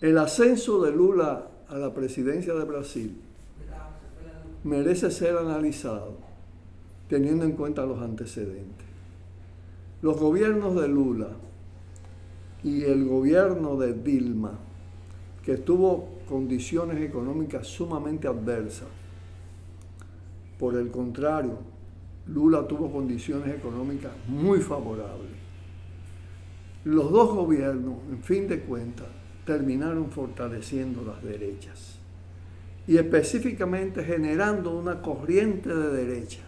El ascenso de Lula a la presidencia de Brasil merece ser analizado teniendo en cuenta los antecedentes. Los gobiernos de Lula y el gobierno de Dilma, que tuvo condiciones económicas sumamente adversas. Por el contrario, Lula tuvo condiciones económicas muy favorables. Los dos gobiernos, en fin de cuentas, terminaron fortaleciendo las derechas y específicamente generando una corriente de derecha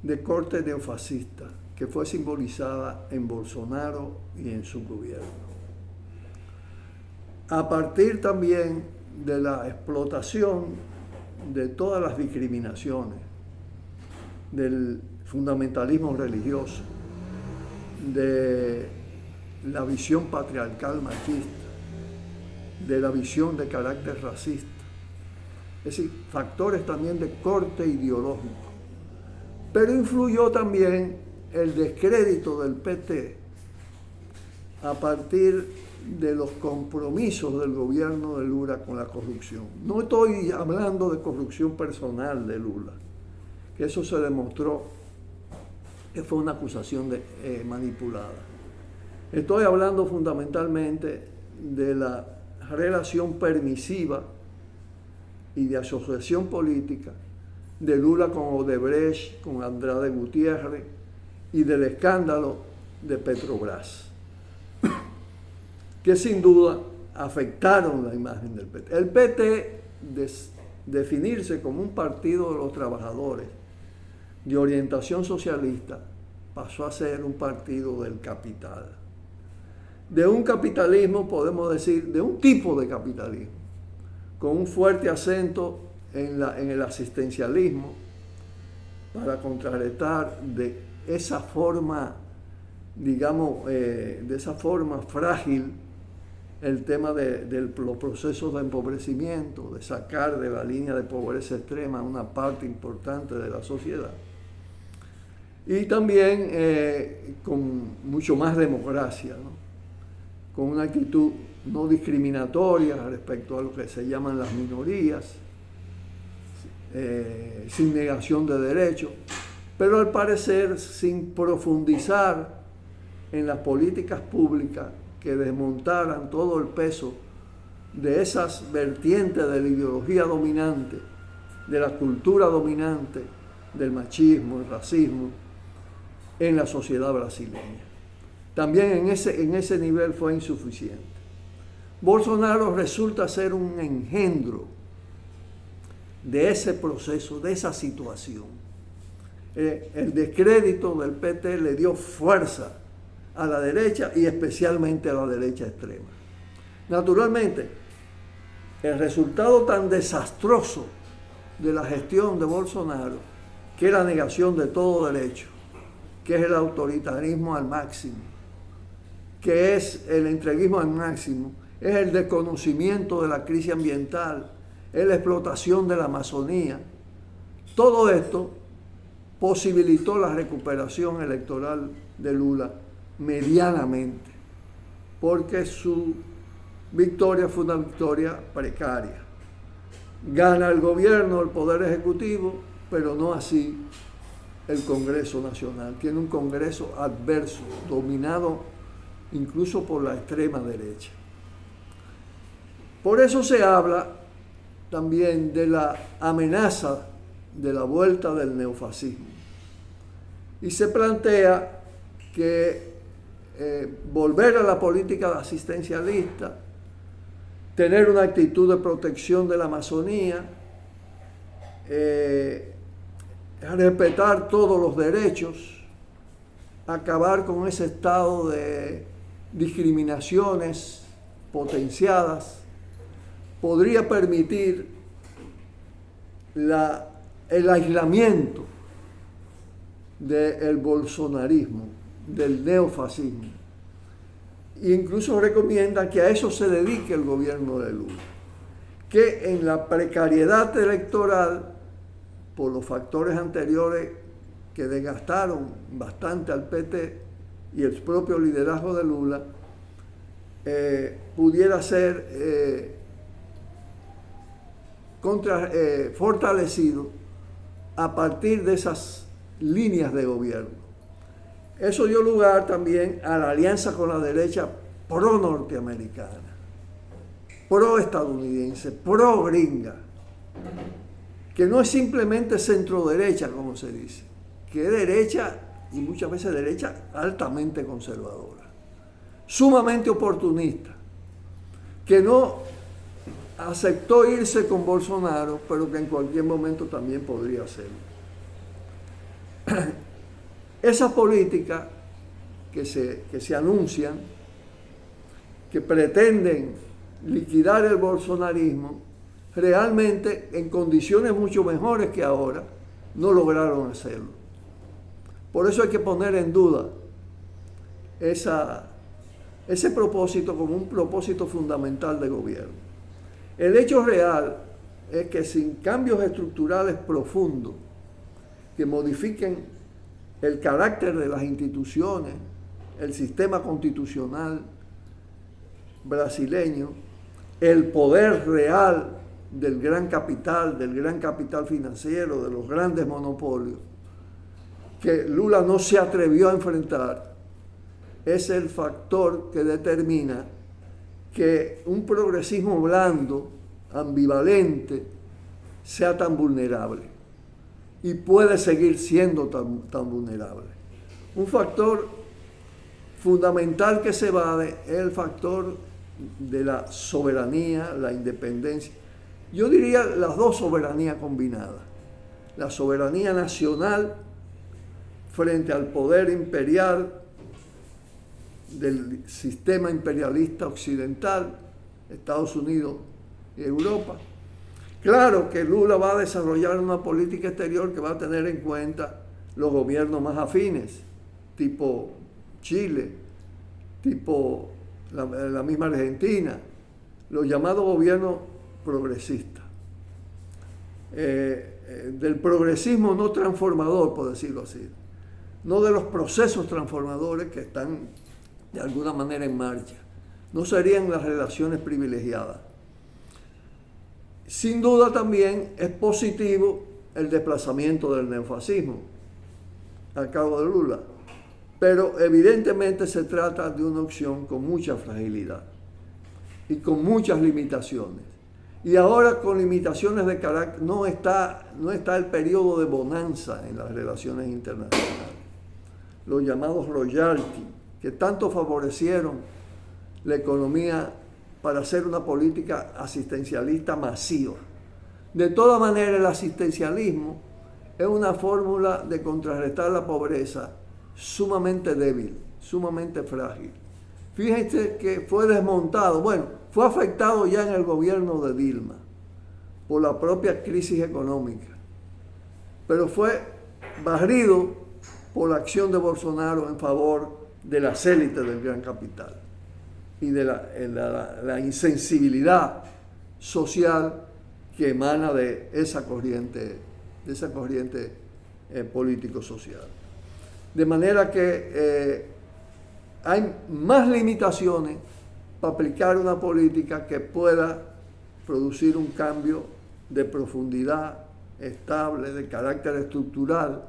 de corte neofascista que fue simbolizada en Bolsonaro y en su gobierno. A partir también de la explotación de todas las discriminaciones, del fundamentalismo religioso, de la visión patriarcal machista, de la visión de carácter racista, es decir, factores también de corte ideológico. Pero influyó también el descrédito del PT a partir de los compromisos del gobierno de Lula con la corrupción. No estoy hablando de corrupción personal de Lula, que eso se demostró que fue una acusación manipulada. Estoy hablando fundamentalmente de la relación permisiva y de asociación política de Lula con Odebrecht, con Andrade Gutiérrez y del escándalo de Petrobras, que sin duda afectaron la imagen del PT. El PT, definirse como un partido de los trabajadores de orientación socialista, pasó a ser un partido del capital. De un capitalismo, podemos decir, de un tipo de capitalismo, con un fuerte acento en el asistencialismo, para contrarrestar de esa forma, digamos, de esa forma frágil el tema de los procesos de empobrecimiento, de sacar de la línea de pobreza extrema a una parte importante de la sociedad. Y también con mucho más democracia, ¿no? Con una actitud no discriminatoria respecto a lo que se llaman las minorías, sin negación de derechos, pero al parecer sin profundizar en las políticas públicas que desmontaran todo el peso de esas vertientes de la ideología dominante, de la cultura dominante, del machismo, el racismo, en la sociedad brasileña. También en ese nivel fue insuficiente. Bolsonaro resulta ser un engendro de ese proceso, de esa situación. El descrédito del PT le dio fuerza a la derecha y especialmente a la derecha extrema. Naturalmente, el resultado tan desastroso de la gestión de Bolsonaro, que es la negación de todo derecho, que es el autoritarismo al máximo, que es el entreguismo al máximo, es el desconocimiento de la crisis ambiental, es la explotación de la Amazonía. Todo esto posibilitó la recuperación electoral de Lula medianamente, porque su victoria fue una victoria precaria. Gana el gobierno, el poder ejecutivo, pero no así el Congreso Nacional. Tiene un Congreso adverso, dominado incluso por la extrema derecha. Por eso se habla también de la amenaza de la vuelta del neofascismo. Y se plantea que volver a la política asistencialista, tener una actitud de protección de la Amazonía, respetar todos los derechos, acabar con ese estado de discriminaciones potenciadas, podría permitir el aislamiento del bolsonarismo, del neofascismo. E incluso recomienda que a eso se dedique el gobierno de Lula, que en la precariedad electoral, por los factores anteriores que desgastaron bastante al PT, y el propio liderazgo de Lula pudiera ser fortalecido a partir de esas líneas de gobierno. Eso dio lugar también a la alianza con la derecha pro-norteamericana, pro-estadounidense, pro-gringa, que no es simplemente centro-derecha, como se dice, que es derecha y muchas veces derecha altamente conservadora, sumamente oportunista, que no aceptó irse con Bolsonaro, pero que en cualquier momento también podría hacerlo. Esas políticas que se anuncian, que pretenden liquidar el bolsonarismo, realmente en condiciones mucho mejores que ahora, no lograron hacerlo. Por eso hay que poner en duda ese propósito como un propósito fundamental de gobierno. El hecho real es que sin cambios estructurales profundos que modifiquen el carácter de las instituciones, el sistema constitucional brasileño, el poder real del gran capital financiero, de los grandes monopolios, que Lula no se atrevió a enfrentar, es el factor que determina que un progresismo blando, ambivalente, sea tan vulnerable y puede seguir siendo tan vulnerable. Un factor fundamental que se evade es el factor de la soberanía, la independencia. Yo diría las dos soberanías combinadas. La soberanía nacional frente al poder imperial del sistema imperialista occidental, Estados Unidos y Europa. Claro que Lula va a desarrollar una política exterior que va a tener en cuenta los gobiernos más afines, tipo Chile, tipo la misma Argentina, los llamados gobiernos progresistas. Del progresismo no transformador, por decirlo así, no de los procesos transformadores que están de alguna manera en marcha. No serían las relaciones privilegiadas. Sin duda también es positivo el desplazamiento del neofascismo a cargo de Lula, pero evidentemente se trata de una opción con mucha fragilidad y con muchas limitaciones. Y ahora con limitaciones de carácter, no está el periodo de bonanza en las relaciones internacionales. Los llamados royalty, que tanto favorecieron la economía para hacer una política asistencialista masiva. De todas maneras, el asistencialismo es una fórmula de contrarrestar la pobreza sumamente débil, sumamente frágil. Fíjense que fue desmontado, fue afectado ya en el gobierno de Dilma por la propia crisis económica, pero fue barrido por la acción de Bolsonaro en favor de las élites del gran capital y de la insensibilidad social que emana de esa corriente político-social. De manera que hay más limitaciones para aplicar una política que pueda producir un cambio de profundidad, estable, de carácter estructural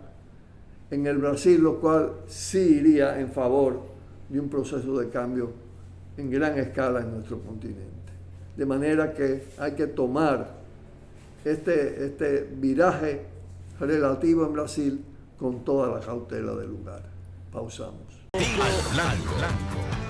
en el Brasil, lo cual sí iría en favor de un proceso de cambio en gran escala en nuestro continente. De manera que hay que tomar este viraje relativo en Brasil con toda la cautela del lugar. Pausamos. Tiro al blanco.